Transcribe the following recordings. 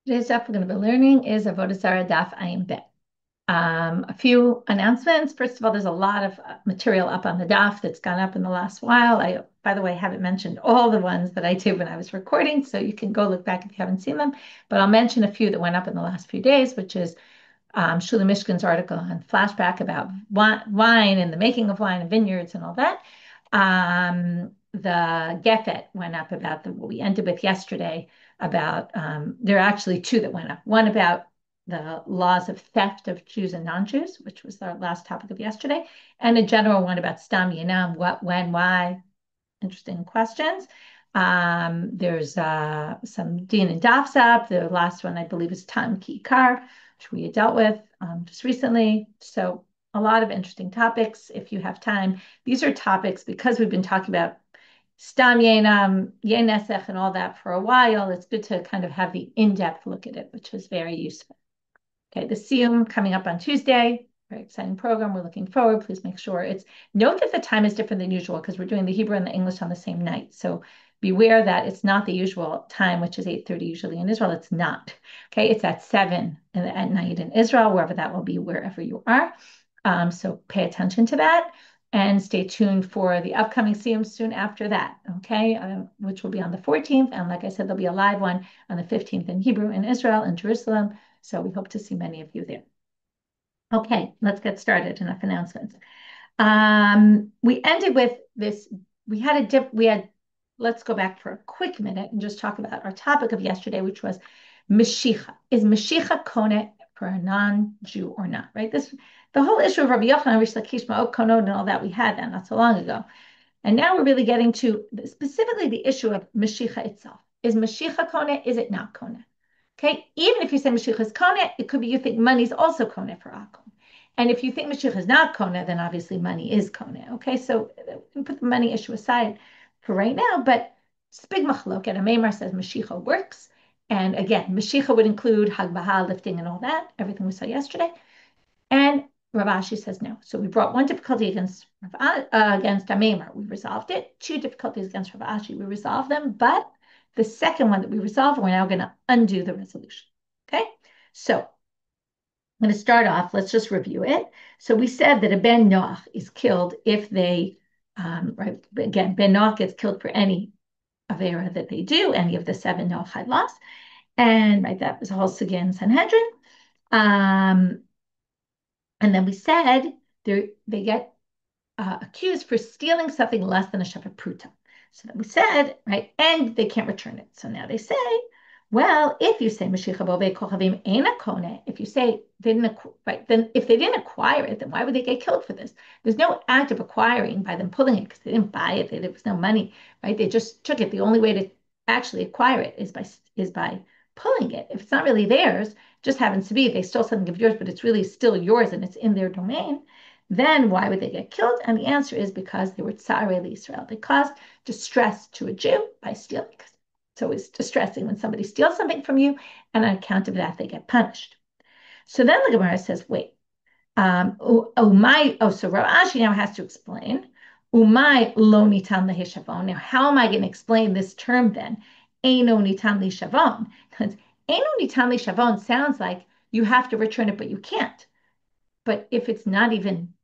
Today's daf we're going to be learning is Avodah Zarah daf ayin bet. A few announcements. First of all, there's a lot of material up on the daf that's gone up in the last while. I, by the way, haven't mentioned all the ones that I did when I was recording, so you can go look back if you haven't seen them. But I'll mention a few that went up in the last few days, which is Shula Mishkin's article on flashback about wine and the making of wine and vineyards and all that. The Gefet went up about what we ended with yesterday about there are actually two that went up. One about the laws of theft of Jews and non-Jews, which was our last topic of yesterday, and a general one about Stam Yinam, what, when, why. Interesting questions. There's some Din and Dafs up. The last one, I believe, is Tam Ki Kar, which we had dealt with just recently. So a lot of interesting topics if you have time. These are topics because we've been talking about Stam Yayin, yayin nesech, and all that for a while. It's good to kind of have the in-depth look at it, which is very useful. Okay, the Siyum coming up on Tuesday. Very exciting program. We're looking forward. Please make sure note that the time is different than usual because we're doing the Hebrew and the English on the same night. So beware that it's not the usual time, which is 8:30 usually in Israel. It's not. Okay, it's at 7 at night in Israel, wherever that will be, wherever you are. So pay attention to that and stay tuned for the upcoming Siyum soon after that, okay, which will be on the 14th. And like I said, there'll be a live one on the 15th in Hebrew in Israel, in Jerusalem. So we hope to see many of you there. Okay, let's get started. Enough announcements. We ended with this. Let's go back for a quick minute and just talk about our topic of yesterday, which was Mashicha. Is Mashicha Kone for a non-Jew or not, right? The whole issue of Rabbi Yochanan, Rish Lakish, Ma'od Konod, and all that we had then not so long ago. And now we're really getting to specifically the issue of Mashicha itself. Is Mashicha Kone? Is it not Kone? Okay, even if you say Mashiach is Kone, it could be you think money is also Kone for Akum. And if you think Mashiach is not Kone, then obviously money is Kone. Okay, so we put the money issue aside for right now, but it's big machlok. And a Maimar says Mashiach works. And again, Mashiach would include Hagbahal, lifting, and all that, everything we saw yesterday. And Rav Ashi says no. So we brought one difficulty against a Maimar. We resolved it. Two difficulties against Rav Ashi. We resolved them, but the second one that we resolved, we're now going to undo the resolution. Okay, so I'm going to start off. Let's just review it. So we said that a ben noach is killed if they, right? Again, ben noach gets killed for any avera that they do, any of the 7 noach had lost, and right, that was a whole sugya in Sanhedrin. And then we said they get accused for stealing something less than a shefa pruta. So then we said, right, and they can't return it. So now they say, well, if you say Mashiach Bobei Kochavim Eina Kone, if you say they didn't, right, then if they didn't acquire it, then why would they get killed for this? There's no act of acquiring by them pulling it because they didn't buy it. There was no money, right? They just took it. The only way to actually acquire it is by pulling it. If it's not really theirs, it just happens to be they stole something of yours, but it's really still yours and it's in their domain. Then why would they get killed? And the answer is because they were tzarei Israel. They caused distress to a Jew by stealing. It's always distressing when somebody steals something from you, and on account of that, they get punished. So then the Gemara says, wait, so Rav Ashi now has to explain, umay lo nitan lehishavon. Now, how am I going to explain this term then? Eino nitan lishavon. Because eino nitan lishavon sounds like you have to return it, but you can't. But if it's not even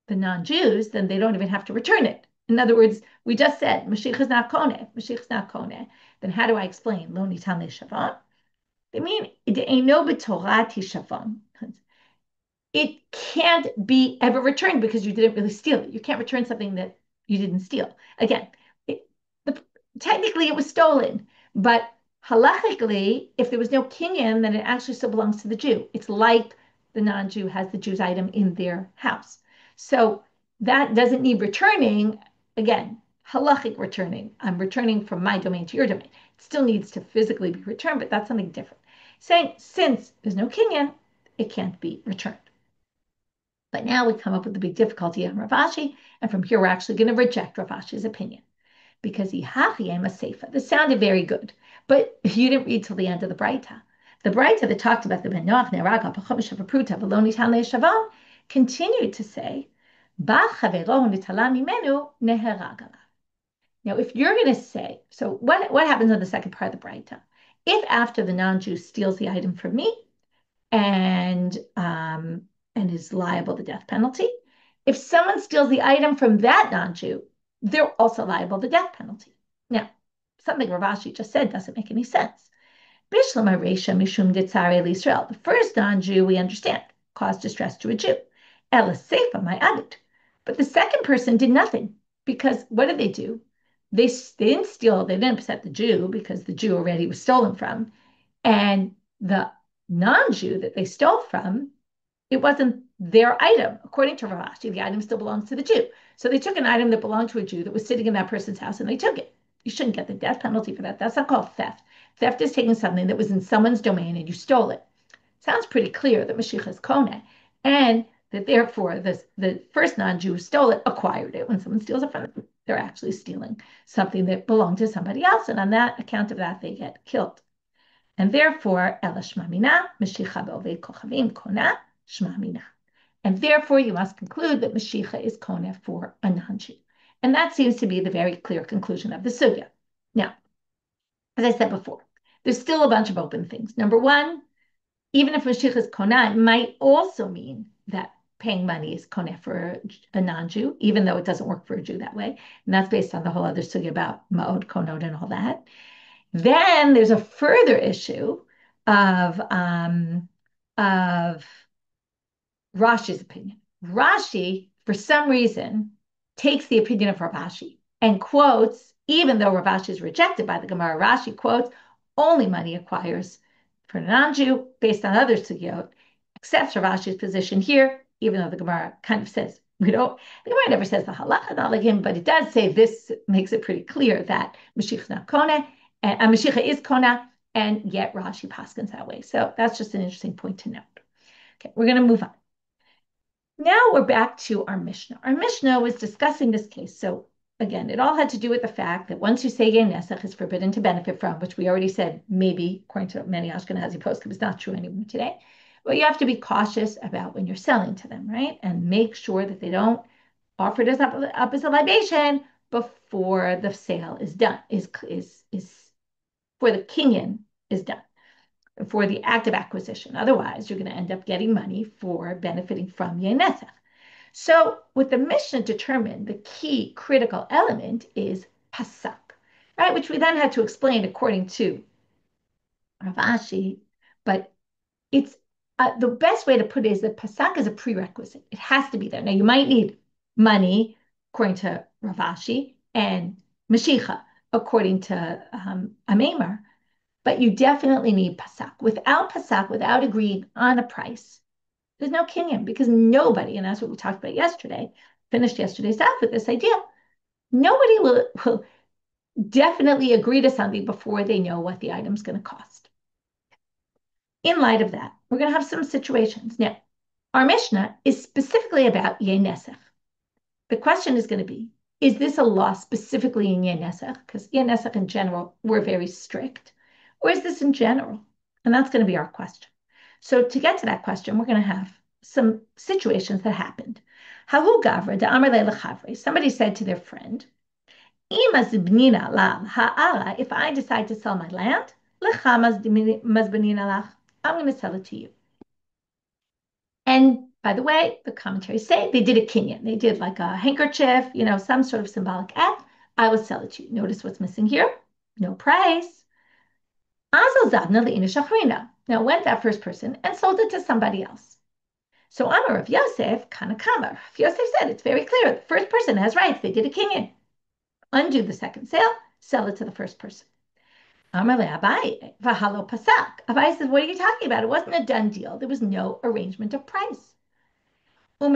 the non-Jews, then they don't even have to return it. In other words, we just said Mashiach is not Kone. Mashiach is not Kone. Then how do I explain lo nitan lishavon? They mean eino b'torati shavon. It can't be ever returned because you didn't really steal it. You can't return something that you didn't steal. Again, technically it was stolen, but halachically, if there was no kinyan, then it actually still belongs to the Jew. It's like the non-Jew has the Jew's item in their house. So that doesn't need returning. Again, halachic returning. I'm returning from my domain to your domain. It still needs to physically be returned, but that's something different. Saying since there's no kinyan, it can't be returned. But now we come up with the big difficulty on Rav Ashi, and from here we're actually going to reject Rav Ashi's opinion because he hachiyem a seifa. This sounded very good, but you didn't read till the end of the Braita. The Braita that talked about the ben noach neraga pachamish pruta v'lo nitan le'shavam continued to say ba chavero nitala mimenu neherag alav. Now, if you're going to say, so what happens in the second part of the Braita? If after the non-Jew steals the item from me and is liable to death penalty, if someone steals the item from that non-Jew, they're also liable to death penalty. Now, something Rav Ashi just said doesn't make any sense. Bishlam Aresha Mishum Ditzare L'Israel. The first non-Jew, we understand, caused distress to a Jew. Ela Seifa, my adit. But the second person did nothing, because what did they do? They didn't steal, they didn't upset the Jew, because the Jew already was stolen from. And the non-Jew that they stole from, it wasn't their item. According to Rav Ashi, the item still belongs to the Jew. So they took an item that belonged to a Jew that was sitting in that person's house, and they took it. You shouldn't get the death penalty for that. That's not called theft. Theft is taking something that was in someone's domain and you stole it. Sounds pretty clear that Mashiach is Kone, and that therefore the first non-Jew who stole it acquired it. When someone steals it from them, they're actually stealing something that belonged to somebody else, and on that account of that, they get killed. And therefore, Ela Shma Mina, Mashiach B'Ovei Kochavim Kona Shma Mina. And therefore, you must conclude that Mashiach is Kone for a non-Jew. And that seems to be the very clear conclusion of the sugya. Now, as I said before, there's still a bunch of open things. Number one, even if Mashiach is Kona, it might also mean that paying money is Kone for a non-Jew, even though it doesn't work for a Jew that way. And that's based on the whole other sugya about Ma'od, Konod, and all that. Then there's a further issue of Rashi's opinion. Rashi, for some reason, takes the opinion of Rav Ashi and quotes, even though Rav Ashi is rejected by the Gemara, Rashi quotes, only money acquires for a non-Jew based on other sugyot, accepts Rav Ashi's position here, even though the Gemara kind of says, the Gemara never says the halacha, not like him, but it does say this makes it pretty clear that Mashiach is not Kona, and Mashiach is Kona, and yet Rashi paskins that way. So that's just an interesting point to note. Okay, we're going to move on. Now we're back to our Mishnah. Our Mishnah was discussing this case. So again, it all had to do with the fact that once you say yayin nesech is forbidden to benefit from, which we already said maybe, according to many Ashkenazi poskim, is not true anymore today. But you have to be cautious about when you're selling to them, right? And make sure that they don't offer this up as a libation before the sale is done, is before the kinyan is done, for the act of acquisition. Otherwise, you're going to end up getting money for benefiting from yayin nesech. So what the Mishnah determined, the key critical element is pasak, right? Which we then had to explain according to Rav Ashi, but it's the best way to put it is that pasak is a prerequisite. It has to be there. Now you might need money according to Rav Ashi and Mashiach according to Amemar, but you definitely need pasak. Without pasak, without agreeing on a price, there's no kinyan, because nobody, and that's what we talked about yesterday, finished yesterday's daf with this idea, nobody will definitely agree to something before they know what the item's going to cost. In light of that, we're going to have some situations. Now, our Mishnah is specifically about yayin nesech. The question is going to be, is this a law specifically in yayin nesech? Because yayin nesech in general, we're very strict. Or is this in general? And that's going to be our question. So to get to that question, we're going to have some situations that happened. Hahu gavra de amar lechavre. Somebody said to their friend, if I decide to sell my land, I'm going to sell it to you. And by the way, the commentaries say they did a kinyan. They did like a handkerchief, some sort of symbolic act. I will sell it to you. Notice what's missing here. No price. Now went that first person and sold it to somebody else. So Amar Rav Yosef, Kanakama. Rav Yosef said it's very clear. The first person has rights. They did a kinyan. Undo the second sale, sell it to the first person. Amar Abaye, Vahalo Pasak. Abaye says, what are you talking about? It wasn't a done deal. There was no arrangement of price. What's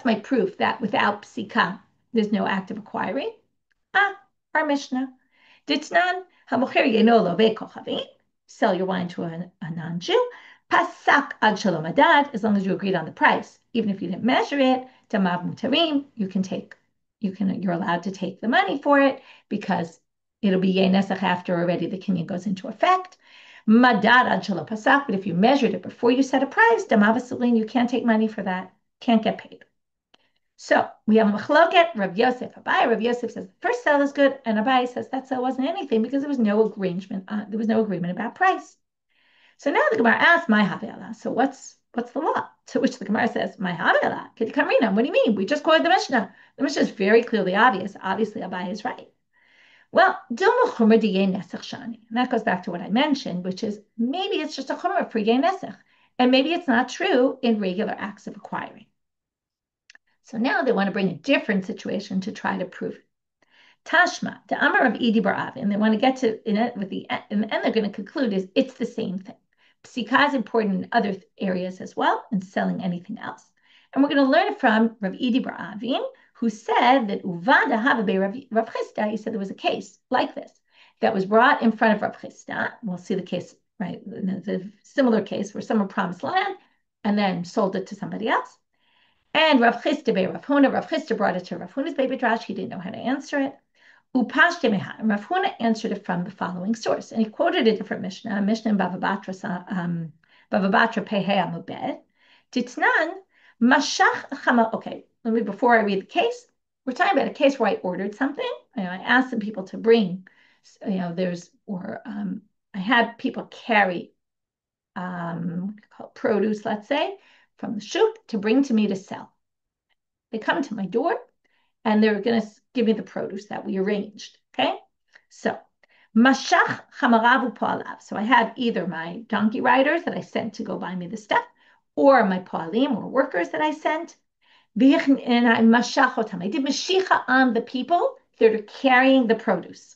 my proof that without psika, there's no act of acquiring? Our Mishnah. Ditnan hamocher yenolo ve'kochavim. Sell your wine to a non-Jew. Pasak ad shalom adad. As long as you agreed on the price, even if you didn't measure it, damav mutarim. You're allowed to take the money for it because it'll be yayin nesech after already the kinyan goes into effect. Madad ad shalom pasak. But if you measured it before you set a price, damav asulin, you can't take money for that. Can't get paid. So we have a machloket, Rav Yosef, Abaye. Rav Yosef says the first sale is good, and Abaye says that sale wasn't anything because there was no arrangement. There was no agreement about price. So now the Gemara asks, "My havela." So what's the law? To which the Gemara says, "My havela." What do you mean? We just quoted the Mishnah. The Mishnah is very clearly obvious. Obviously, Abaye is right. Well, and that goes back to what I mentioned, which is maybe it's just a chumrah for yayin nesech, and maybe it's not true in regular acts of acquiring. So now they want to bring a different situation to try to prove it. Tashma, the Amar of Idi Bar Avi, and they want to get to in it with the and they're going to conclude is it's the same thing. Psika is important in other areas as well, and selling anything else. And we're going to learn it from Rav Idi Bar Avi, who said that Uvada Havabe Rav Chisda, he said there was a case like this that was brought in front of Rav Chisda. We'll see the case, right? The similar case where someone promised land and then sold it to somebody else. And Rav Chisda be Rav Huna, Rav Chisda brought it to Rav Huna's baby drash. He didn't know how to answer it. Upashte meha. And Rav Huna answered it from the following source. And he quoted a different Mishnah, Mishnah in Bava Batra, Bava Batra Pehei Amubed. Titnan, Mashach Chama. Okay, before I read the case, we're talking about a case where I ordered something. I asked some people to bring, I had people carry produce, let's say, from the shuk to bring to me to sell. They come to my door and they're going to give me the produce that we arranged. Okay, so mashach chamaravu po'alav. So I have either my donkey riders that I sent to go buy me the stuff, or my po'alim or workers that I sent. And I mashachotam. I did mashicha on the people that are carrying the produce.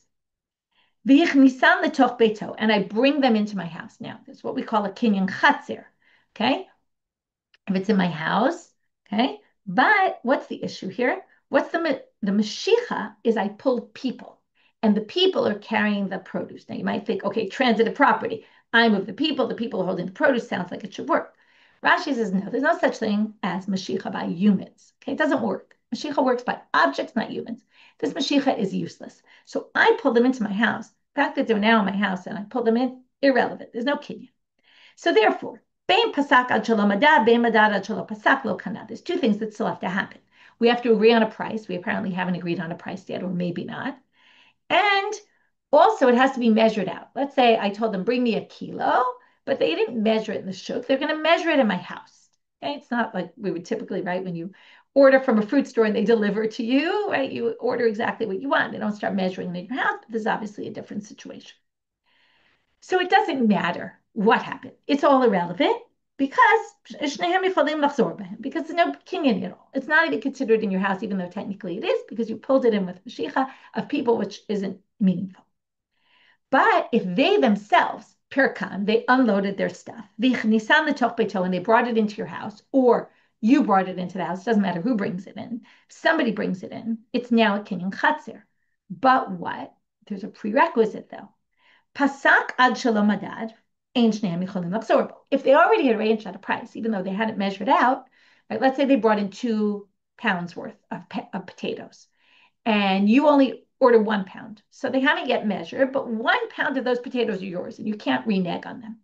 And I bring them into my house. Now, that's what we call a kinyan chatzir. Okay, if it's in my house, okay. But what's the issue here? What's the mashicha is I pulled people, and the people are carrying the produce. Now you might think, okay, transitive property. I move the people are holding the produce. Sounds like it should work. Rashi says no. There's no such thing as mashicha by humans. Okay, it doesn't work. Mashicha works by objects, not humans. This mashicha is useless. So I pull them into my house. The fact that they're now in my house and I pull them in, irrelevant. There's no kinyan. So therefore, there's two things that still have to happen. We have to agree on a price. We apparently haven't agreed on a price yet, or maybe not. And also, it has to be measured out. Let's say I told them, bring me a kilo, but they didn't measure it in the shuk. They're going to measure it in my house. Okay? It's not like we would typically, right, when you order from a fruit store and they deliver to you, right? You order exactly what you want. They don't start measuring it in your house, but this is obviously a different situation. So it doesn't matter what happened. It's all irrelevant because there's no kinyan at all. It's not even considered in your house, even though technically it is, because you pulled it in with mashicha of people, which isn't meaningful. But if they themselves, pirkan, they unloaded their stuff, and they brought it into your house, or you brought it into the house, doesn't matter who brings it in, if somebody brings it in, it's now a kinyan chatzir. But what? There's a prerequisite though. Pasak ad shalom adad, ein shneim yicholim lachzor bo. If they already had arranged at a price, even though they hadn't measured out, right, let's say they brought in 2 pounds worth of potatoes, and you only order 1 pound. So they haven't yet measured, but 1 pound of those potatoes are yours, and you can't renege on them.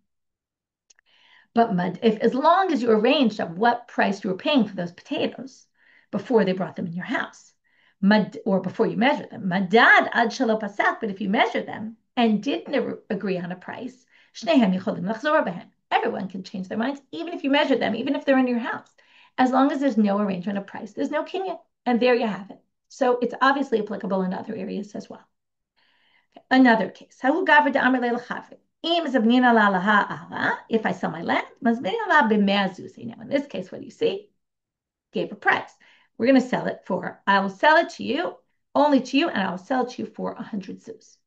But as long as you arranged at what price you were paying for those potatoes before they brought them in your house, or before you measured them, madad ad shelo pasak. But if you measure them and didn't agree on a price, everyone can change their minds, even if you measure them, even if they're in your house. As long as there's no arrangement of price, there's no kinyan. And there you have it. So it's obviously applicable in other areas as well. Okay. Another case. If I sell my land, now in this case, what do you see? Gave a price. We're going to sell it for, I will sell it to you, only to you, and I will sell it to you for 100 zuz.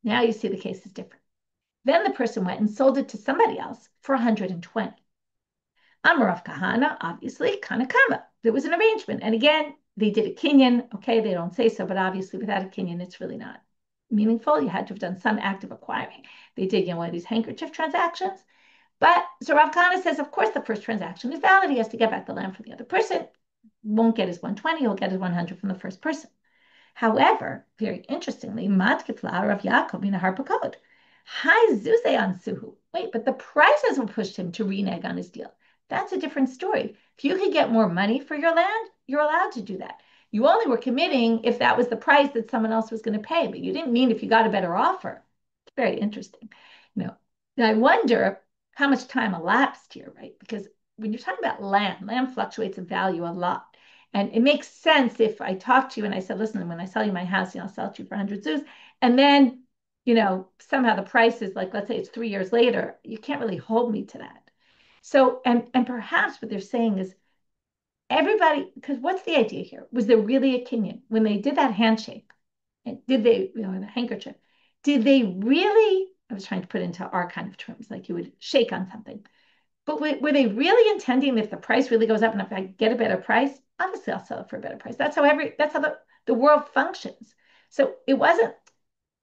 Now you see the case is different. Then the person went and sold it to somebody else for 120. Amarav Kahana, obviously, Kanakama. There was an arrangement. And again, they did a kinyan. Okay, they don't say so, but obviously without a kinyan, it's really not meaningful. You had to have done some act of acquiring. They did, one of these handkerchief transactions. But so Rav Kahana says, of course, the first transaction is valid. He has to get back the land from the other person. Won't get his 120, he'll get his 100 from the first person. However, very interestingly, Matkifla Rav Yaakov in a harpakod. Hi Zuze on Suhu. Wait, but the price is what pushed him to renege on his deal. that's a different story. If you could get more money for your land, you're allowed to do that. You only were committing if that was the price that someone else was going to pay, but you didn't mean if you got a better offer. It's very interesting. And I wonder how much time elapsed here, right? Because when you're talking about land fluctuates in value a lot. And it makes sense if I talk to you and I said, listen, when I sell you my house, I'll sell it to you for 100 zuz. And then, somehow the price is like, let's say it's 3 years later, you can't really hold me to that. So, and perhaps what they're saying is everybody, because what's the idea here? Was there really a kinyan? When they did that handshake, and did they, the handkerchief, did they really, I was trying to put into our kind of terms, like you would shake on something, but were they really intending if the price really goes up and if I get a better price, obviously I'll sell it for a better price. That's how the world functions. So it wasn't,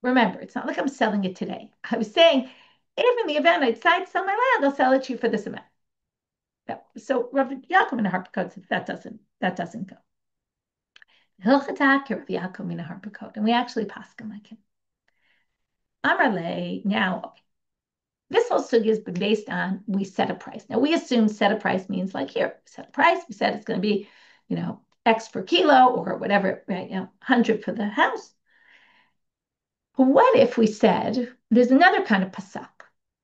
remember, it's not like I'm selling it today. I was saying, if in the event I decide to sell my land, I'll sell it to you for this amount. So Rav Yaakov in the Harper said that doesn't go. Rav Yaakov in the Harper, and we actually paskin like him. Amarle, now, this whole sugi has been based on we set a price. Now we assume set a price means like here, we set a price, we said it's going to be, X per kilo or whatever, right? 100 for the house. But what if we said there's another kind of pasak?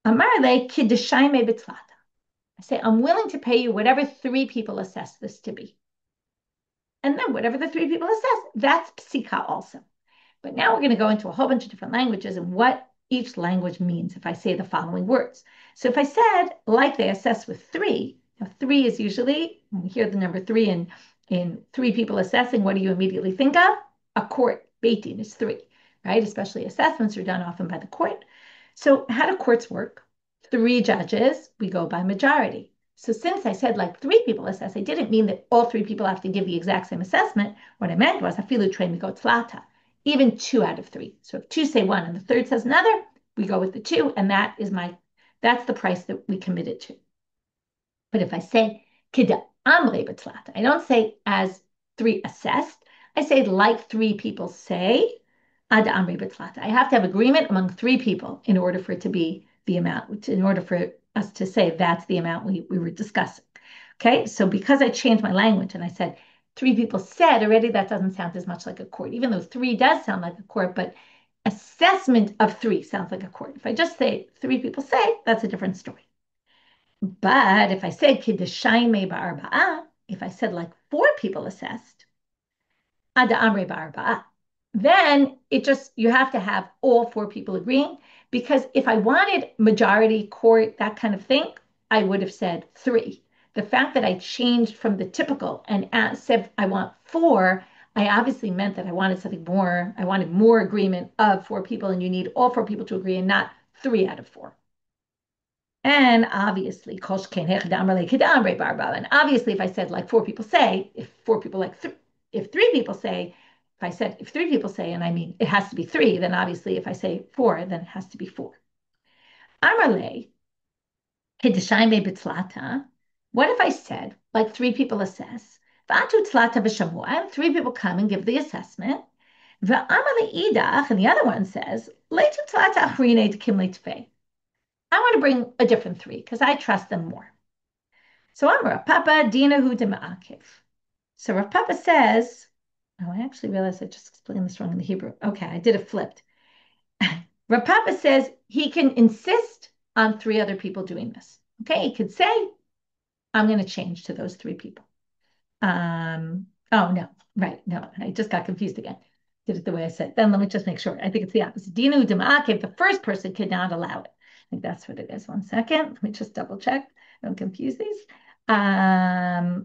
Amarle kiddeshayme b'tzlata. I say I'm willing to pay you whatever 3 people assess this to be. And then whatever the 3 people assess, that's psika also. But now we're going to go into a whole bunch of different languages and what each language means if I say the following words. So if I said, like they assess with 3, 3 is usually, when we hear the number 3 in 3 people assessing, what do you immediately think of? A court. Beit din is 3, right? Especially assessments are done often by the court. So how do courts work? 3 judges, we go by majority. So since I said like 3 people assess, I didn't mean that all 3 people have to give the exact same assessment. What I meant was afilu trei migot tzlata, even 2 out of 3. So if 2 say 1 and the third says another, we go with the 2, and that's the price that we committed to. But if I say kida amre b'tzlata, I don't say as 3 assessed. I say like 3 people say ada amre b'tzlata. I have to have agreement among 3 people in order for it to be the amount, in order for us to say that's the amount we were discussing. Okay, so because I changed my language and I said 3 people said already, that doesn't sound as much like a court, even though 3 does sound like a court, but assessment of 3 sounds like a court. If I just say 3 people say, that's a different story. But if I said kiddeshayme ba'arba'ah, if I said like 4 people assessed, ada amre ba'arba'ah, then you have to have all 4 people agreeing, because if I wanted majority court, that kind of thing, I would have said 3. The fact that I changed from the typical and said I want 4, I obviously meant that I wanted something more. I wanted more agreement of 4 people, and you need all 4 people to agree and not 3 out of 4. And obviously, and obviously, if I said like 4 people say, if 4 people if 3 people say, if I said if 3 people say, and I mean it has to be 3, then obviously if I say 4, then it has to be 4. Amarle, kiddeshayme b'tzlata. What if I said like 3 people assess? V'atu tzlata b'shamua, and 3 people come and give the assessment. V'amale idach, and the other one says, leitu tzlata achrine t'kim leitfei. I want to bring a different 3 because I trust them more. So Rav Papa dinahu dema'akiv. So Rav Papa says, oh, I actually realized I just explained this wrong in the Hebrew. Okay, I did it flipped. Rav Papa says he can insist on 3 other people doing this. Okay, he could say, I'm going to change to those 3 people. Oh, no, right. No, I just got confused again. Did it the way I said. Then let me just make sure. I think it's the opposite. Dinahu dema'akiv, the first person could not allow it. I think that's what it is. 1 second. Let me just double check. Don't confuse these. Oh,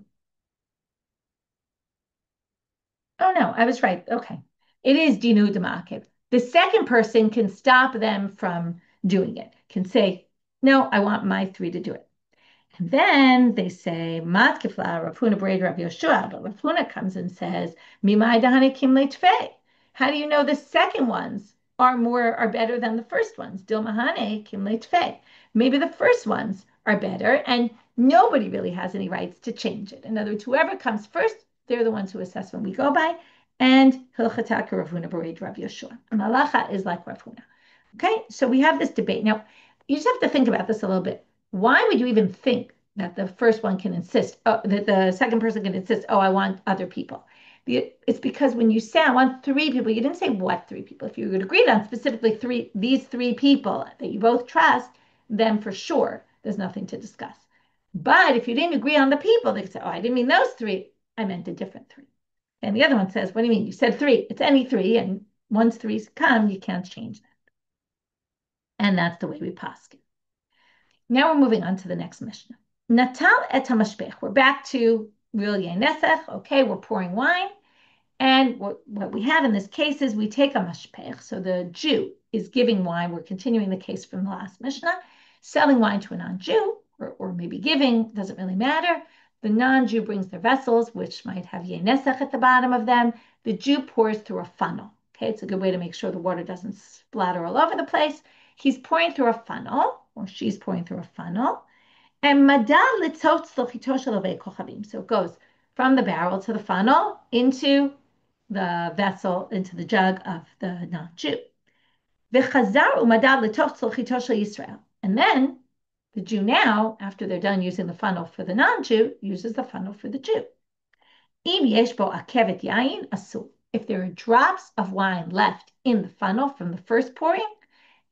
no, I was right. Okay. It is dinu demakiv. The second person can stop them from doing it, can say, no, I want my 3 to do it. And then they say, Matkifla, Rav Huna braid Rav Yoshua, but Rav Huna comes and says, Mimai dahani kim leitfei. How do you know the second ones are better than the first ones? Dilmahane kim leitfei. Maybe the first ones are better, and nobody really has any rights to change it. In other words, whoever comes first, they're the ones who assess when we go by. And Hilchataka Rav Huna braid Rav Yoshua. And Malacha is like Rav Huna. Okay, so we have this debate. Now, you just have to think about this a little bit. Why would you even think that the first one can insist, that the second person can insist, I want other people. It's because when you say, I want 3 people, you didn't say what 3 people. If you had agreed on specifically these 3 people that you both trust, then for sure, there's nothing to discuss. But if you didn't agree on the people, they could say, I didn't mean those 3. I meant a different 3. And the other one says, what do you mean? You said 3. It's any 3. And once 3's come, you can't change that. And that's the way we paskin. Now we're moving on to the next Mishnah. Natal et hamashpech. We're back to real yayin nesech. Okay, we're pouring wine. And what we have in this case is we take a mashpech. So the Jew is giving wine. We're continuing the case from the last Mishnah, selling wine to a non-Jew, or maybe giving, doesn't really matter. The non-Jew brings their vessels, which might have yayin nesech at the bottom of them. The Jew pours through a funnel. Okay, it's a good way to make sure the water doesn't splatter all over the place. He's pouring through a funnel, or she's pouring through a funnel. And madal litzot tzlochito shel avei kochavim. So it goes from the barrel to the funnel into the vessel, into the jug of the non-Jew. V'chazar umadal litoch tzlochito shel Yisrael. And then the Jew now, after they're done using the funnel for the non-Jew, uses the funnel for the Jew. Im yesh bo akevet yayin asur. If there are drops of wine left in the funnel from the first pouring,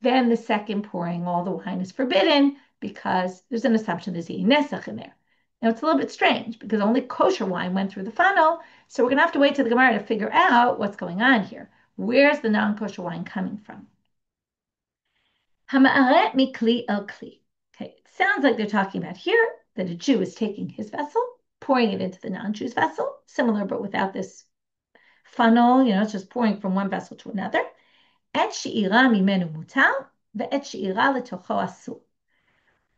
then the second pouring, all the wine is forbidden because there's an assumption there's yayin nesech in there. Now, it's a little bit strange because only kosher wine went through the funnel, so we're going to have to wait till the Gemara to figure out what's going on here. Where's the non-kosher wine coming from? Hama'aret mikli el kli. Okay, it sounds like they're talking about here that a Jew is taking his vessel, pouring it into the non-Jew's vessel, similar but without this funnel, it's just pouring from one vessel to another. Et she'ira mimenu mutal, ve'et she'ira letocho asur.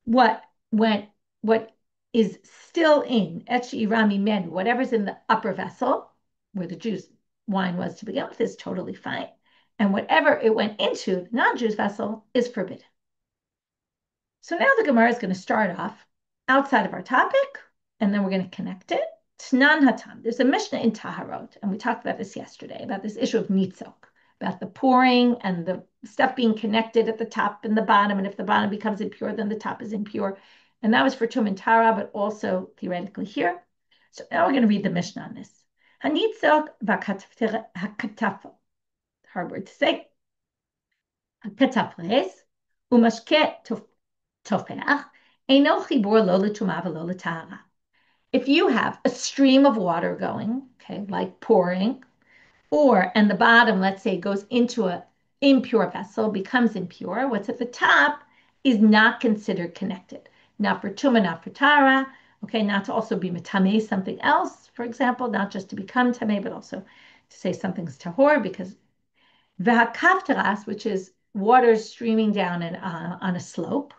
What is still in et she'ira mimenu, whatever's in the upper vessel, where the Jew's wine was to begin with, is totally fine. And whatever it went into the non-Jew's vessel is forbidden. So now the Gemara is going to start off outside of our topic, and then we're going to connect it. Tnan hatam. There's a Mishnah in Taharot, and we talked about this yesterday, about this issue of nitzok, about the pouring and the stuff being connected at the top and the bottom, and if the bottom becomes impure, then the top is impure. And that was for Tum and Tara, but also theoretically here. So now we're going to read the Mishnah on this. Hanitzok v'hakatafo. Hard word to say. Hakatafres umashke tofeach eino chibur lo l'tumah v'lo l'tahara. If you have a stream of water going, okay, like pouring, and the bottom, let's say, goes into an impure vessel, becomes impure, what's at the top is not considered connected. Not for tuma, not for tara, okay, not to also be metame something else, for example, not just to become tame, but also to say something's tahor, because v'hakavteras, which is water streaming down on a slope,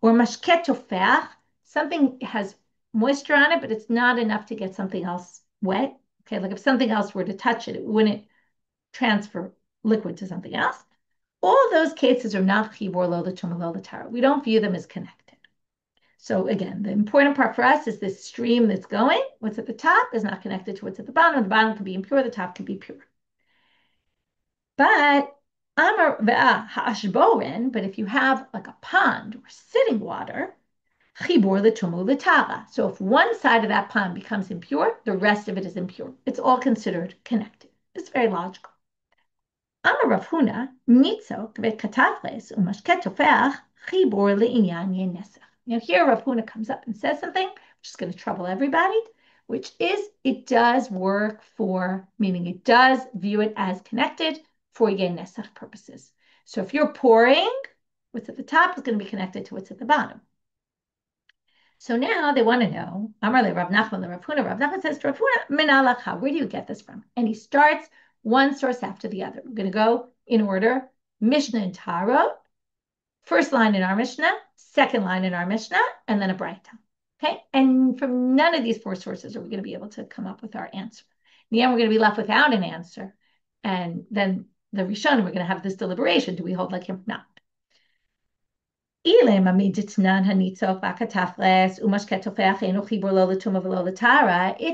or mashket tofeach, something has moisture on it, but it's not enough to get something else wet. Okay, like if something else were to touch it, it wouldn't transfer liquid to something else. All those cases are not chibur lo l'tumah lo l'tara. We don't view them as connected. So again, the important part for us is this stream that's going. What's at the top is not connected to what's at the bottom. The bottom can be impure, the top can be pure. But but if you have like a pond or sitting water, chibur l'tumah l'tara. So if one side of that pond becomes impure, the rest of it is impure. It's all considered connected. It's very logical. Amar Rav Huna, nitzok ve'katafres umashket tofeach chibur le'inyan yayin nesech. Now here Rav Huna comes up and says something which is going to trouble everybody, which is it does work for, meaning it does view it as connected for yayin nesech purposes. So if you're pouring, what's at the top is going to be connected to what's at the bottom. So now they want to know, Amar le Rav Nachman le Rav Huna. Rav Nachman says to Rav Huna, min halacha, where do you get this from? And he starts one source after the other. We're going to go in order. Mishnah and Tarot, first line in our Mishnah, second line in our Mishnah, and then a Braita. Okay? And from none of these 4 sources are we going to be able to come up with our answer. In the end, we're going to be left without an answer. And then the Rishonim, we're going to have this deliberation. Do we hold like him or not? If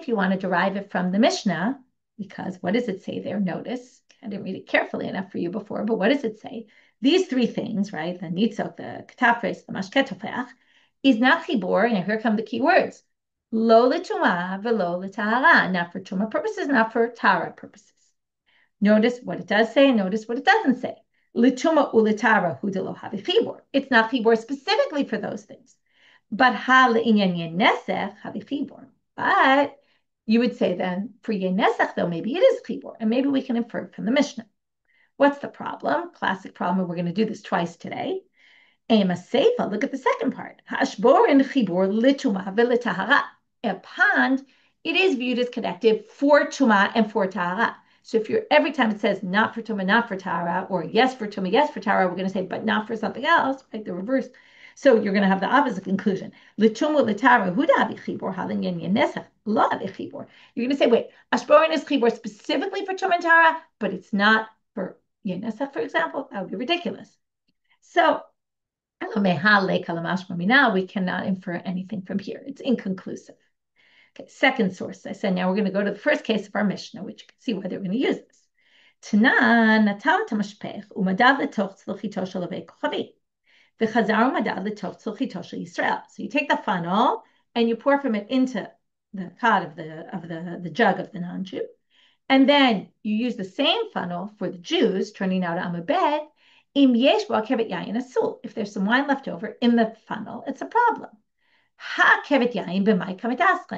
you want to derive it from the Mishnah, because what does it say there? Notice, I didn't read it carefully enough for you before, but what does it say? These 3 things, right? The nitzok, the katafres, the mashket tofeach, is not chibur, and here come the key words. Lo l'tumah velo l'tahara, not for tumah purposes, not for tahara purposes. Notice what it does say and notice what it doesn't say. L'tumah u'letahara hu delo havi chibur. It's not chibur specifically for those things. But ha le'inyan nesech havi chibur. But you would say then, for nesech though, maybe it is chibur, and maybe we can infer it from the Mishnah. What's the problem? Classic problem, and we're going to do this twice today. Ema seifa, look at the second part. Hashbor in chibur lituma v'letahara. A pond, it is viewed as connected for tuma and for tahara. So if you're every time it says not for tuma, not for tahara, or yes for tuma, yes for tahara, we're going to say but not for something else, right? The reverse. So you're going to have the opposite conclusion. Lituma l'tahara huda chibur halin yen nesech lo chibur. You're going to say, wait, ashborin is chibur specifically for tuma and tahara, but it's not for yen nesech, for example. That would be ridiculous. So now we cannot infer anything from here. It's inconclusive. Okay, second source. I said now we're going to go to the first case of our Mishnah, which you can see why they're going to use this. Tanan natal tamashpech umadad letoch tzluchito shel avei kochavi v'chazar umadad letoch tzluchito shel Yisrael. So you take the funnel and you pour from it into the cod of the jug of the non-Jew, and then you use the same funnel for the Jews, turning out amabed. If there's some wine left over in the funnel, it's a problem.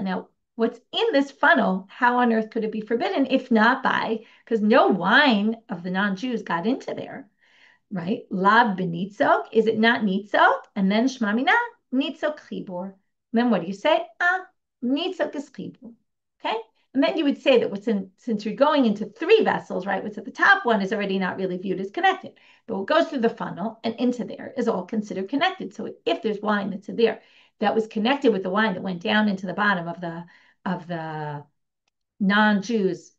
Now, what's in this funnel, how on earth could it be forbidden if not by, because no wine of the non-Jews got into there, right? Lab benitzok, is it not nitzok? And then shmamina, nitzok chibur. Then what do you say? Nitzok is chibur, okay? And then you would say that since you're going into three vessels, right, what's at the top one is already not really viewed as connected. But what goes through the funnel and into there is all considered connected. So if there's wine that's in there that was connected with the wine that went down into the bottom of the non-Jews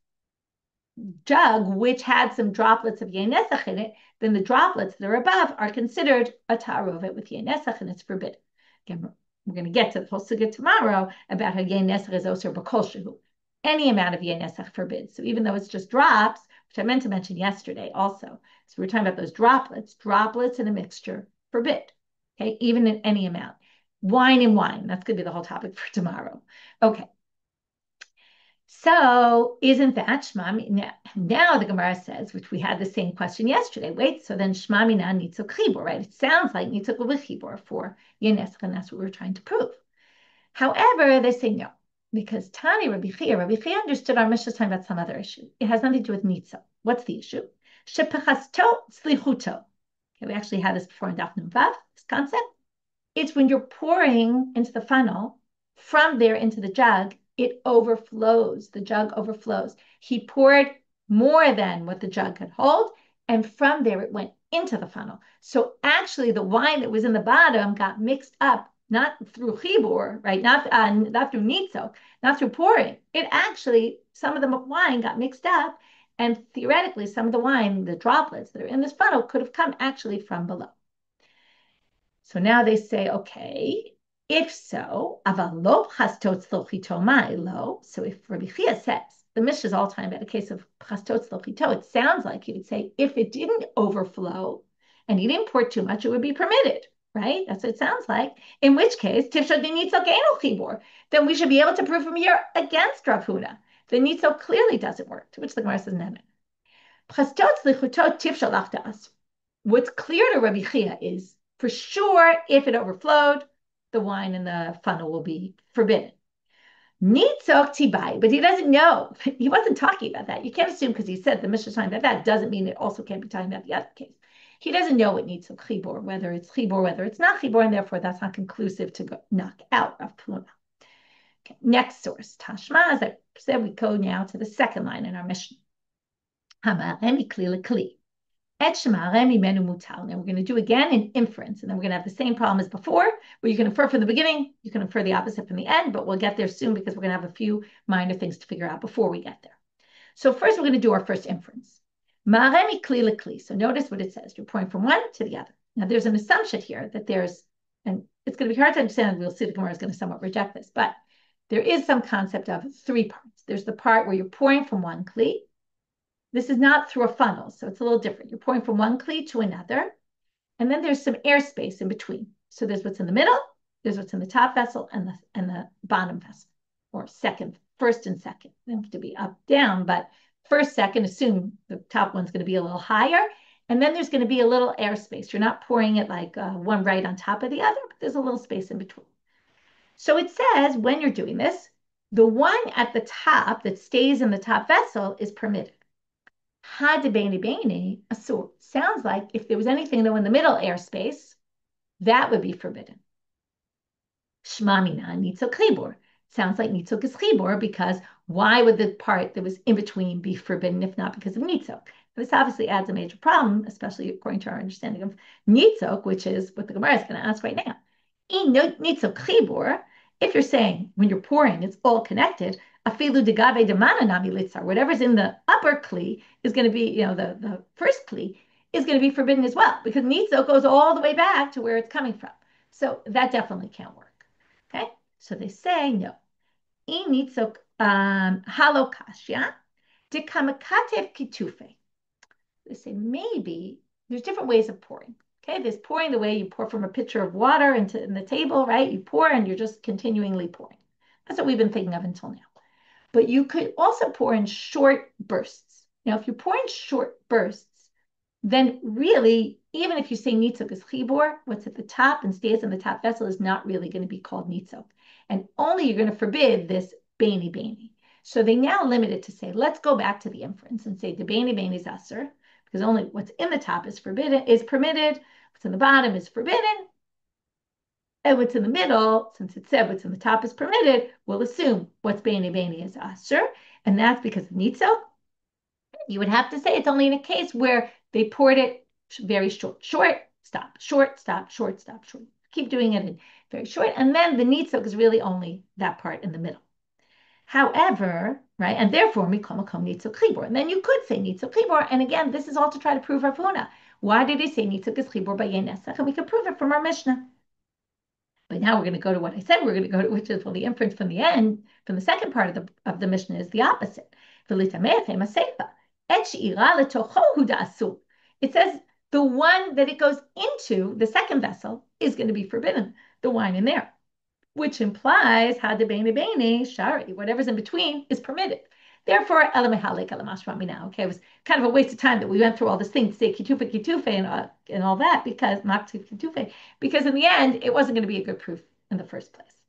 jug, which had some droplets of yayin nesech in it, then the droplets that are above are considered a tarovet with yayin nesech, and it's forbidden. Again, we're going to get to the whole sugya tomorrow about how yayin nesech is osur b'kol shehu. Any amount of yayin nesech forbids. So even though it's just drops, which I meant to mention yesterday also, so we're talking about those droplets in a mixture forbid. Okay, even in any amount. Wine and wine, that's going to be the whole topic for tomorrow. Okay. So isn't that shmami? Now the Gemara says, which we had the same question yesterday. Wait, so then shmami na nitzok chibur, right? It sounds like nitzok chibur for yayin nesech, and that's what we're trying to prove. However, they say no. Because Tani Rabbi Chia understood our Mishnah talking about some other issue. It has nothing to do with nitzah. What's the issue? Shepechasto tzlichuto. Okay, we actually had this before in Daf Nun Vav, this concept. It's when you're pouring into the funnel, from there into the jug, it overflows. The jug overflows. He poured more than what the jug could hold, and from there it went into the funnel. So actually the wine that was in the bottom got mixed up, not through chibur, right? Not through nitzok, not through pouring. It actually, some of the wine got mixed up, and theoretically, some of the wine, the droplets that are in this funnel, could have come actually from below. So now they say, okay, if so, so if Rabbi Chia says, the Mishnah is all time about a case of chastot tzlochito, it sounds like he would say, if it didn't overflow and he didn't pour too much, it would be permitted. Right? That's what it sounds like. In which case, tifshad nitzok eino chibur. Then we should be able to prove from here against Rav Huna. The nitzok clearly doesn't work. To which the Gemara says, no. What's clear to Rabbi Chia is, for sure, if it overflowed, the wine in the funnel will be forbidden. Nitzok tibai, but he doesn't know. He wasn't talking about that. You can't assume because he said the Mishnah talking about that doesn't mean it also can't be talking about the other case. He doesn't know what nitzok chibur, whether it's chibur, whether it's not chibur, and therefore that's not conclusive to knock out Rav Huna. Okay, next source, Tashma, as I said, we go now to the second line in our Mishnah. Hamaremi kli lekli. Now we're going to do again an inference, and then we're going to have the same problem as before, where you can infer from the beginning, you can infer the opposite from the end, but we'll get there soon because we're going to have a few minor things to figure out before we get there. So first, we're going to do our first inference. Ma'aremi kli lekli. So notice what it says. You're pouring from one to the other. Now, there's an assumption here that there's, and it's going to be hard to understand, we'll see the Gemara is going to somewhat reject this, but there is some concept of three parts. There's the part where you're pouring from one kli. This is not through a funnel, so it's a little different. You're pouring from one kli to another, and then there's some airspace in between. So there's what's in the middle, There's what's in the top vessel and the bottom vessel, or second, first and second. They don't have to be up, down, but first, second, assume the top one's going to be a little higher. And then there's going to be a little airspace. You're not pouring it like one right on top of the other, but there's a little space in between. So it says when you're doing this, the one at the top that stays in the top vessel is permitted. Hadibeni beni asur. Sounds like if there was anything though in the middle airspace, that would be forbidden. Shmamina nitzok chibur. Sounds like nitzok is chibur, because why would the part that was in between be forbidden if not because of nitzok? This obviously adds a major problem, especially according to our understanding of nitzok, which is what the Gemara is going to ask right now. In nitzok chibur, if you're saying when you're pouring, it's all connected, afilu degave demana nami litzar, whatever's in the upper kli is going to be, the first kli is going to be forbidden as well, because nitzok goes all the way back to where it's coming from. So that definitely can't work. Okay, so they say no. Initzok halokashya dekamakatev kitufe. They say maybe there's different ways of pouring. Okay, there's pouring the way you pour from a pitcher of water in the table, right? You pour and you're just continually pouring. That's what we've been thinking of until now. But you could also pour in short bursts. Now, if you pour in short bursts, then really, even if you say nitzok is chibur, what's at the top and stays in the top vessel is not really going to be called nitzok. And only you're going to forbid this beni. So they now limit it to say, let's go back to the inference and say the beni is asur, because only what's in the top is permitted, what's in the bottom is forbidden, and what's in the middle, since it said what's in the top is permitted, we'll assume what's beni is asur, and that's because of nitzok. You would have to say it's only in a case where they poured it very short, stop, short, stop, short, stop, short. Keep doing it in very short, and then the nitzok is really only that part in the middle. However, right, and therefore mikol makom nitzok chibur, and then you could say nitzok chibur, and again, this is all to try to prove Rav Huna. Why did he say nitzok is chibur by yayin nesech? And we can prove it from our Mishna. But now we're going to go to what I said we're going to go to, which is, well, the inference from the end, from the second part of the Mishna is the opposite. It says the one that it goes into, the second vessel, is going to be forbidden, the wine in there, which implies shari, whatever's in between is permitted. Therefore, okay, it was kind of a waste of time that we went through all this thing to say kitufe and all that, because because in the end, it wasn't going to be a good proof in the first place,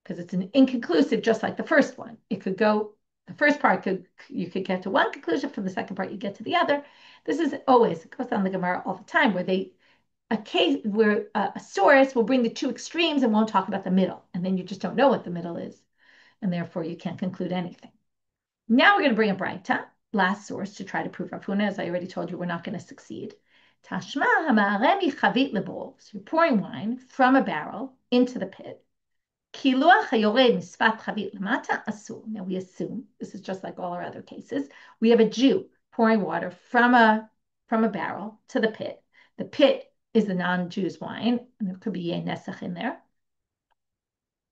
because it's an inconclusive, just like the first one. It could go, the first part you could get to one conclusion, from the second part you get to the other. This is always, it goes on the Gemara all the time, where a case where a source will bring the two extremes and won't talk about the middle, and then you just don't know what the middle is, and therefore you can't conclude anything. Now we're going to bring a braita, last source, to try to prove Rav Huna. As I already told you, we're not going to succeed. Tashma ha'ma'aremi chavit lebol. So you're pouring wine from a barrel into the pit. Kiluach hayored misfat chavit lamata asur. Now we assume, this is just like all our other cases, we have a Jew pouring water from a barrel to the pit. The pit is the non-Jew's wine, and there could be yayin nesech in there.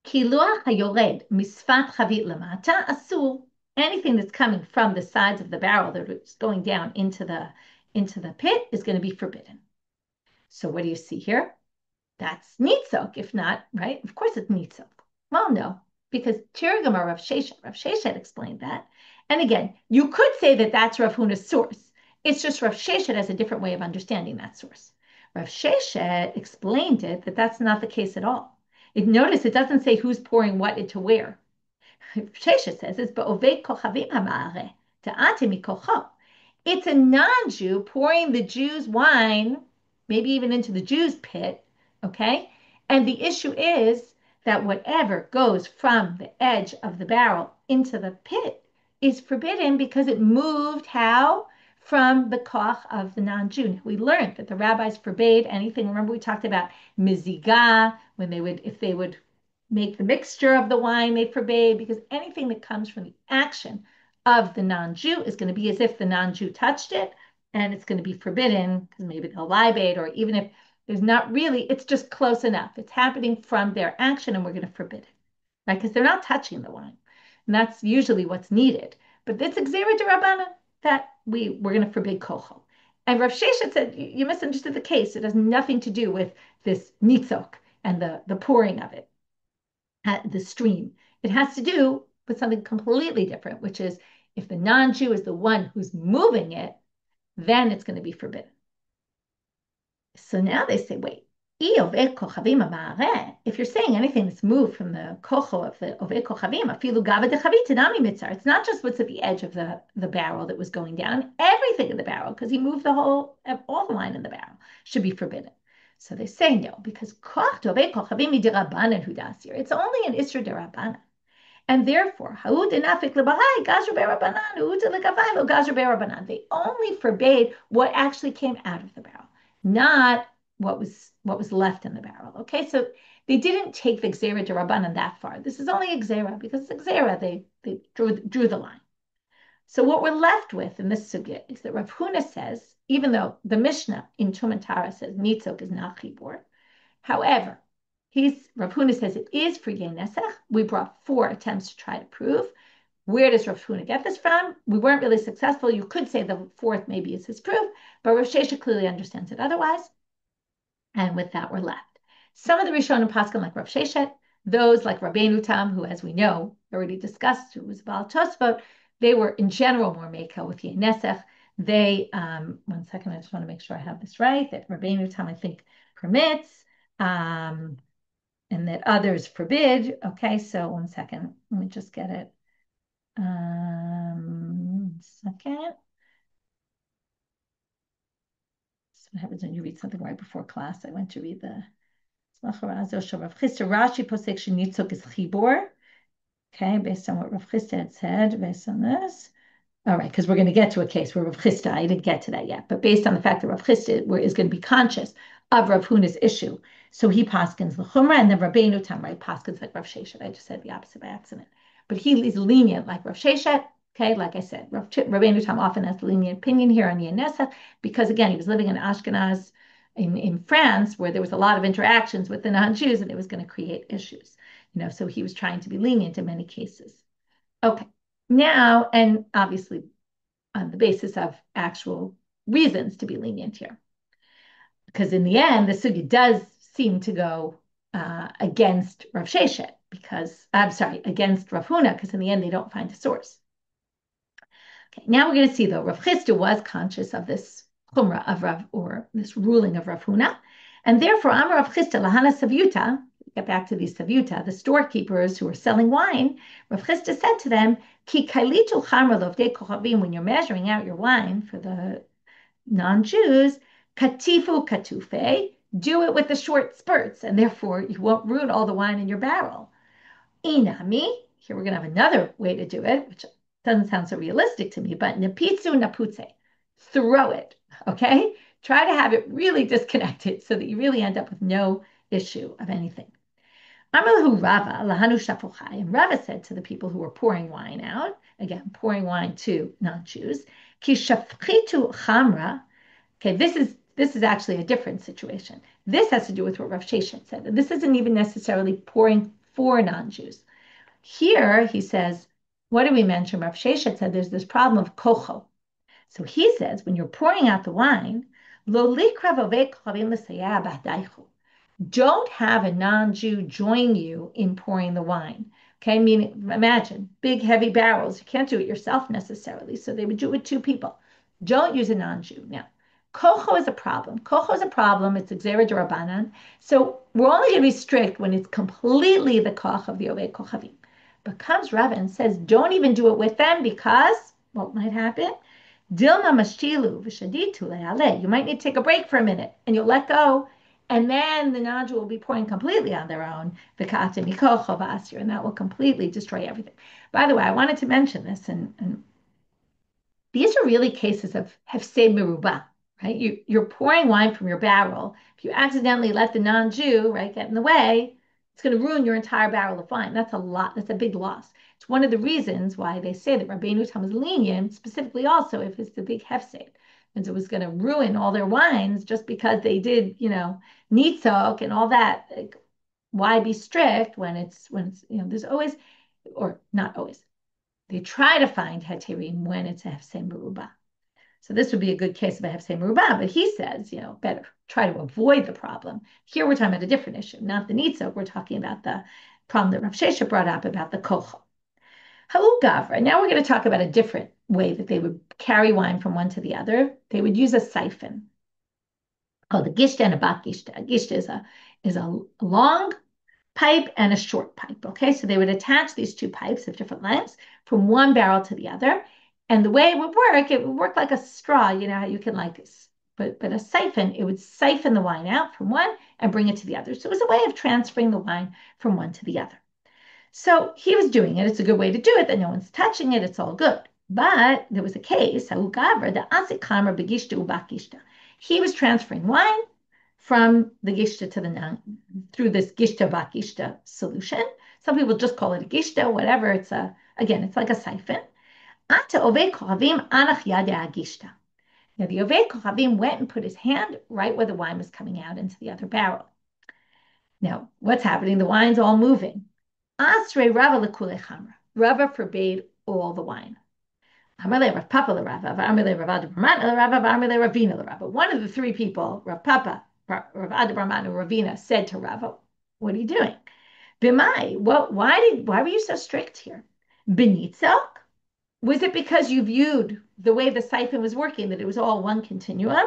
Kiluach hayored misfat chavit lamata asur. Anything that's coming from the sides of the barrel that is going down into the pit is going to be forbidden. So what do you see here? That's nitzok, if not, right? Of course it's nitzok. Well, no, because Tirgama Rav Sheshet explained that. And again, you could say that that's Rav Huna's source. It's just Rav Sheshet has a different way of understanding that source. Rav Sheshet explained it that that's not the case at all. Notice it doesn't say who's pouring what into where. Sheshet says it's ba'ovei kochavim ha'ma'areh ta'ate mikocho. It's a non-Jew pouring the Jew's wine, maybe even into the Jew's pit, okay? And the issue is that whatever goes from the edge of the barrel into the pit is forbidden, because it moved how? From the koch of the non-Jew. We learned that the rabbis forbade anything. Remember, we talked about mizigah, if they would make the mixture of the wine, they forbade, because anything that comes from the action of the non-Jew is going to be as if the non-Jew touched it, and it's going to be forbidden, because maybe they'll libate, or even if there's not really, it's just close enough. It's happening from their action, and we're going to forbid it, right? Because they're not touching the wine, and that's usually what's needed. But it's exera de Rabbanit that we're going to forbid kochel. And Rav Sheshet said, you misunderstood the case. It has nothing to do with this nitzok. and the pouring of it, the stream. It has to do with something completely different, which is if the non-Jew is the one who's moving it, then it's going to be forbidden. So now they say, wait, if you're saying anything that's moved from the kocho of the ove kochavim, it's not just what's at the edge of the barrel that was going down, everything in the barrel, because he moved all the wine in the barrel, should be forbidden. So they say no, because it's only an isra derabbanan. And therefore, they only forbade what actually came out of the barrel, not what was left in the barrel. Okay, so they didn't take the gzera derabbanan that far. This is only a gzera because it's gzera. They drew the line. So what we're left with in this sugya is that Rav Huna says, even though the Mishna in Tumantara says nitzok is not chibur, however, Rav Huna says it is for yayin nesech. We brought 4 attempts to try to prove. Where does Rav Huna get this from? We weren't really successful. You could say the 4th maybe is his proof, but Rav Shesha clearly understands it otherwise. And with that, we're left. Some of the Rishonim Paskin like Rav Sheshet, those like Rabbeinu Tam, who, as we know, already discussed, who was Baal Tosfot, they were in general more mekel with yayin nesech. They, one second, I just want to make sure I have this right, that Rabbeinu Tam, I think, permits, and that others forbid. Okay, so one second, let me just get it. Second. So what happens when you read something right before class? I went to read the Rav Chisda Rashi posek shenitzok is chibur. Okay, based on what Rav Chisda had said, based on this. All right, because we're going to get to a case where Rav Chisda, I didn't get to that yet, but based on the fact that Rav Chisda is going to be conscious of Rav Huna's issue, so he paskins the chumrah, and then Rabbeinu Tam, right, paskins like Rav Sheshet. I just said the opposite by accident, but he is lenient like Rav Sheshet. Okay, like I said, Rabbeinu Tam often has the lenient opinion here on yayin nesech because again he was living in Ashkenaz in France where there was a lot of interactions with the non-Jews and it was going to create issues. So he was trying to be lenient in many cases. Okay. Now, and obviously on the basis of actual reasons to be lenient here. Because in the end, the sugya does seem to go against Rav Sheshet, against Rav Huna, because in the end, they don't find a source. Okay, now we're going to see, though, Rav Chisda was conscious of this chumrah of Rav, or this ruling of Rav Huna, and therefore, Amar Rav Chisda lahana savyuta, get back to these savyuta, the storekeepers who were selling wine, Rav Chisda said to them, Ki kailitu chamra lovdei kochavim, when you're measuring out your wine for the non-Jews, katifu katufe, do it with the short spurts, and therefore you won't ruin all the wine in your barrel. Inami, here we're going to have another way to do it, which doesn't sound so realistic to me, but nepitzu naputze, throw it, okay? Try to have it really disconnected so that you really end up with no issue of anything. Amalahu Rava, lahanu shafuchai, and Rava said to the people who were pouring wine out, again, pouring wine to non-Jews, ki shafchitu chamra, okay, this is actually a different situation. This has to do with what Rav Sheshet said, and this isn't even necessarily pouring for non-Jews. Here, he says, what did we mention? Rav Sheshet said there's this problem of kocho. So he says, when you're pouring out the wine, lo likra vovei kochavim l'sayah b'hdaichu. Don't have a non-Jew join you in pouring the wine. Okay, meaning, imagine, big, heavy barrels. You can't do it yourself necessarily, so they would do it with 2 people. Don't use a non-Jew. Now, kocho is a problem. Kocho is a problem. It's a gzera d'Rabbanan. So we're only going to be strict when it's completely the koch of the ovei kochavim. But comes Rav and says, don't even do it with them because what might happen? Dilma mashtilu v'shaditu le'aleh. You might need to take a break for a minute, and you'll let go. And then the non-Jew will be pouring completely on their own, and that will completely destroy everything. By the way, I wanted to mention this, and these are really cases of hefsed merubah, right? You're pouring wine from your barrel. If you accidentally let the non-Jew, right, get in the way, it's going to ruin your entire barrel of wine. That's a lot. That's a big loss. It's one of the reasons why they say that Rabbeinu Tam is lenient, specifically also if it's the big hefsed. And so it was going to ruin all their wines just because they did, nitzok and all that. Like, why be strict when it's there's always, or not always. They try to find heterim when it's a hefsed merubah. So this would be a good case if I have to say merubah, but he says, better try to avoid the problem. Here we're talking about a different issue, not the nitzok. We're talking about the problem that Rav Shesha brought up about the kochel. Gavra. Now we're going to talk about a different way that they would carry wine from one to the other. They would use a siphon called a gishta and a bat gishta. A gishta is a long pipe and a short pipe. Okay, so they would attach these two pipes of different lengths from one barrel to the other. And the way it would work like a straw. You know how you can but a siphon, it would siphon the wine out from one and bring it to the other. So it was a way of transferring the wine from one to the other. So he was doing it. It's a good way to do it, that no one's touching it. It's all good. But there was a case, he was transferring wine from the gishta to the through this gishta bakishta solution. Some people just call it a gishta, whatever. It's like a siphon. Now the Ovei Kohavim went and put his hand right where the wine was coming out into the other barrel. Now, what's happening? The wine's all moving. Asrei Rava lekule chamra. Rava forbade all the wine. Amarle Rav Papa l'Rava, Amarle Rav Adabraman l'Rava, Amarle Ravina l'Rava. One of the three people, Rav Papa, Rav Adabraman, and Ravina, said to Rava, "What are you doing? B'mai, why were you so strict here? B'nitzok? Was it because you viewed the way the siphon was working, that it was all one continuum?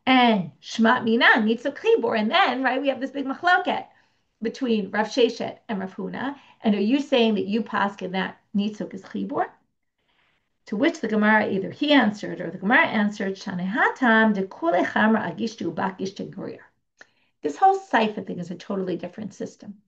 And Shmat Minan, Nitzok Chibor, and then, right, we have this big machloket between Rav Sheshet and Rav Huna. And are you saying that you paskin that Nitzok is Chibor?" To which the Gemara, either he answered or the Gemara answered, Shanehatam de kule chamra agishtu bakishtu gurir. This whole siphon thing is a totally different system.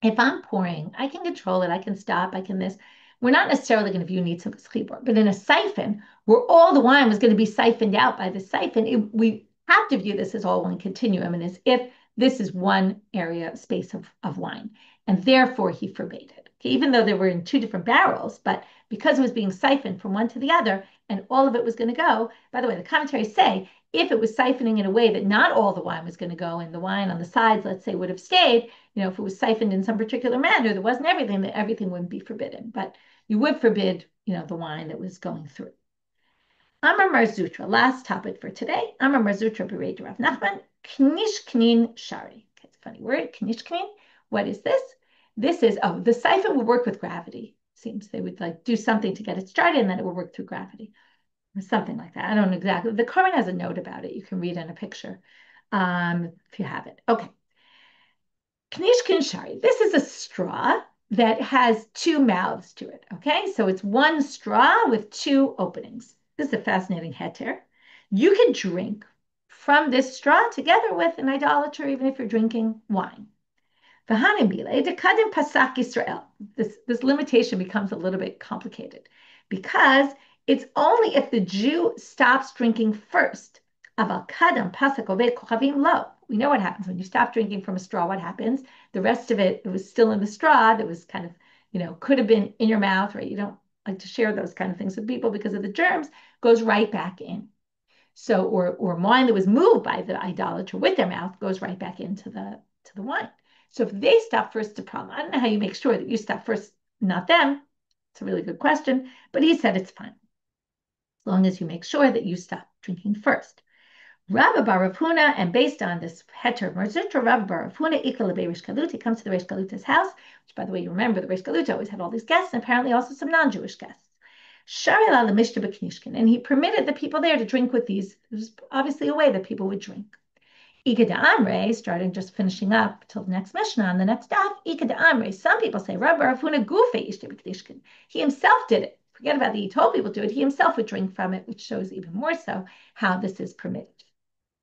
If I'm pouring, I can control it, I can stop, I can this. We're not necessarily going to view nitzuk as chibur, but in a siphon, where all the wine was going to be siphoned out by the siphon, we have to view this as all one continuum, and as if this is one area, space of wine, and therefore he forbade it. Okay, even though they were in two different barrels, but because it was being siphoned from one to the other, and all of it was going to go. By the way, the commentaries say if it was siphoning in a way that not all the wine was going to go, and the wine on the sides, let's say, would have stayed, if it was siphoned in some particular manner, there wasn't everything, that everything wouldn't be forbidden. But you would forbid, the wine that was going through. Amar Mar Zutra, last topic for today. Amar Mar Zutra Berei Rav Nachman, Knish Knin Shari. Okay, it's a funny word, Knish Knin. What is this? This is, the siphon would work with gravity. Seems they would do something to get it started, and then it would work through gravity. Or something like that. I don't know exactly. The Quran has a note about it. You can read in a picture if you have it. Okay. Knish Knin Shari. This is a straw that has two mouths to it. Okay, so it's one straw with two openings. This is a fascinating heter. You can drink from this straw together with an idolater, even if you're drinking wine. This limitation becomes a little bit complicated because it's only if the Jew stops drinking first. We know what happens when you stop drinking from a straw. What happens? The rest of it was still in the straw. That was kind of, could have been in your mouth, right? You don't like to share those kind of things with people because of the germs. Goes right back in. So, or wine that was moved by the idolater with their mouth goes right back into the wine. So if they stop first, it's a problem. I don't know how you make sure that you stop first, not them. It's a really good question, but he said it's fine as long as you make sure that you stop drinking first. Rav Huna, and based on this heter merzutra, Rav Huna ikal Reish Galut, he comes to the Reish Galuta's house, which, by the way, you remember the Reish Galut always had all these guests, and apparently also some non-Jewish guests. Sharila the Mishna b'Knishkin, and he permitted the people there to drink with these. It was obviously a way that people would drink. Ika de Amre, starting just finishing up till the next Mishna on the next daf. Ika de Amre, some people say Rav Huna gufe ishte b'Knishkin. He himself did it. Forget about that he told people to do it. He himself would drink from it, which shows even more so how this is permitted.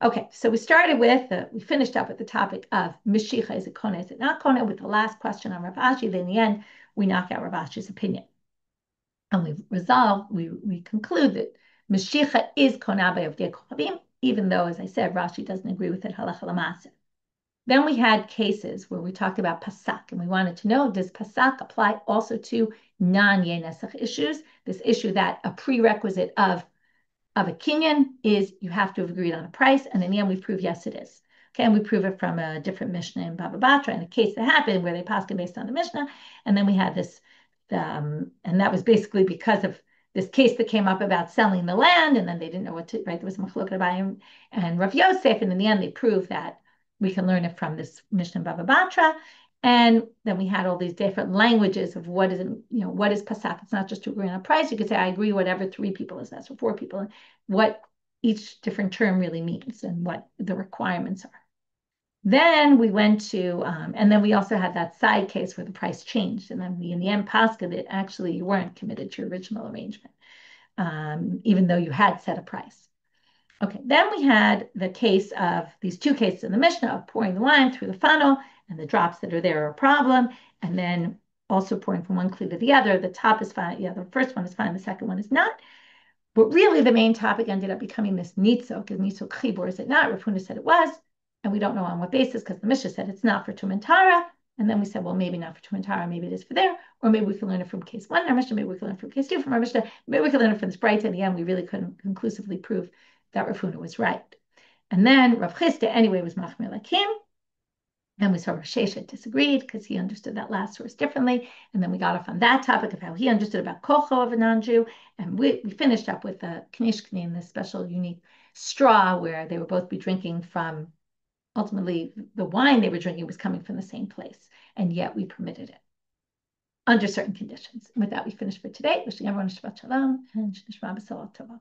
Okay, so we finished up with the topic of Mashiach, is it Kona, is it not Kona, with the last question on Rav Ashi. Then in the end, we knock out Rav Ashi's opinion. And we conclude that Mashiach is Kona by Avodah Zarah, even though, as I said, Rashi doesn't agree with it, halacha l'maaseh. Then we had cases where we talked about Pasak, and we wanted to know, does Pasak apply also to non-yayin nesech issues? This issue that a prerequisite of a kinyan is you have to have agreed on a price, and in the end we prove yes it is. Okay, and we prove it from a different Mishna in Bava Batra, in a case that happened where they passed it based on the Mishna, and then we had this, and that was basically because of this case that came up about selling the land, and then they didn't know what to, right? There was Machloket Abaye and Rav Yosef, and in the end, they proved that we can learn it from this Mishna Bava Batra. And then we had all these different languages of what is, what is Pasach. It's not just to agree on a price. You could say, I agree, whatever 3 people is that, or 4 people, what each different term really means and what the requirements are. Then we went to, and then we also had that side case where the price changed. And then we, in the end, posted that actually you weren't committed to your original arrangement, even though you had set a price. Okay, then we had the case of these 2 cases in the Mishnah of pouring the wine through the funnel, and the drops that are there are a problem, and then also pouring from one kli to the other. The top is fine, the first one is fine, the second one is not. But really, the main topic ended up becoming this nitzok. Is nitzok chibur, is it not? Rav Huna said it was, and we don't know on what basis, because the Mishnah said it's not for Tumantara. And then we said, well, maybe not for Tumantara, maybe it is for there, or maybe we can learn it from case 1 in our Mishnah, maybe we can learn it from case 2 from our Mishnah, maybe we can learn it from this bright. In the end, we really couldn't conclusively prove that Rav Huna was right. And then Rav Chisda, anyway, was Machmir Lakim. And we saw Rav Sheshet disagreed because he understood that last source differently. And then we got off on that topic of how he understood about kocho of a non-Jew. And we finished up with the knish knin, this special unique straw where they would both be drinking from, ultimately, the wine they were drinking was coming from the same place. And yet we permitted it under certain conditions. And with that, we finished for today. Wishing everyone a Shabbat Shalom and Shishma B'Salat Tovat.